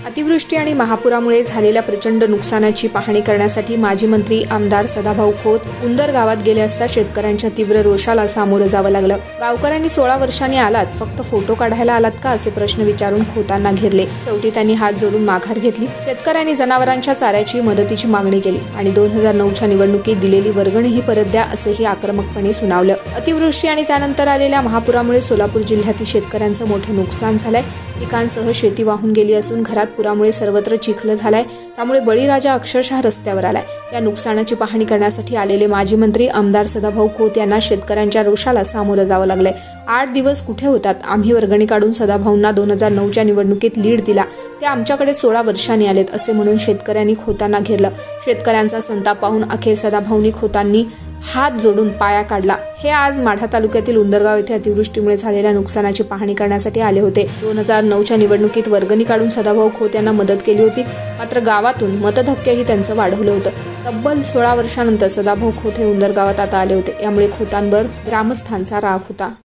अतिवृष्टी आणि महापुरामुळे झालेल्या प्रचंड नुकसानाची पाहणी करण्यासाठी माजी मंत्री आमदार सदाभाऊ खोत उंदर गावात गेले असता शेतकऱ्यांच्या तीव्र रोषाला सामोरं जावं लागलं। गावकऱ्यांनी 16 वर्षांनी आलात, फक्त फोटो काढायला आलात का असे प्रश्न विचारून खोतांना घेरले। शेवटी त्यांनी हात जोडून माघार घेतली। शेतकऱ्यांनी जनावरांच्या चाऱ्याची मदतीची मागणी केली आणि 2009च्या निवडणुकीत दिलेली वर्गणीही परत द्या असेही आक्रमकपणे सुनावलं। अतिवृष्टी आणि त्यानंतर आलेल्या महापुरामुळे सोलापूर जिल्ह्यातील शेतकऱ्यांचं मोठं नुकसान झालंय। पिकांसह शेती वाहून गेली असून घरात पुरामुळे सर्वत्र चिखल झालाय। त्यामुळे बळीराजा अक्षरशः रस्त्यावर आलाय। या नुकसानाची पाहणी करण्यासाठी आलेले माजी मंत्री आमदार सदाभाऊ खोत यांना शेतकऱ्यांच्या रोषाला सामोरं जावं लागलंय। 8 दिवस कुठे होतात? आम्ही वर्गणी काढून सदाभाऊंना 2009च्या निवडणुकीत लीड दिला, ते आमच्याकडे 16 वर्षांनी आलेत असे म्हणून शेतकऱ्यांनी खोतांना घेरलं। शेतकऱ्यांचा संताप पाहून अखेर सदाभाऊंनी खोतांनी हात जोडून पाया काढला। हे आज माढा तालुक्यातील उंदरगाव येथे अतिवृष्टीमुळे झालेल्या नुकसानाची पाहणी करण्यासाठी आले होते। 2009च्या निवडणुकीत वर्गणी काढून सदाभाऊ खोत यांना मदत केली होती, मात्र गावातून मतधक्क्यही त्यांचं वाढवलं होतं। तब्बल 16 वर्षांनंतर सदाभाऊ खोत हे उंदरगावात आता आले होते। यामुळे खोतांवर ग्रामस्थांचा राग होता।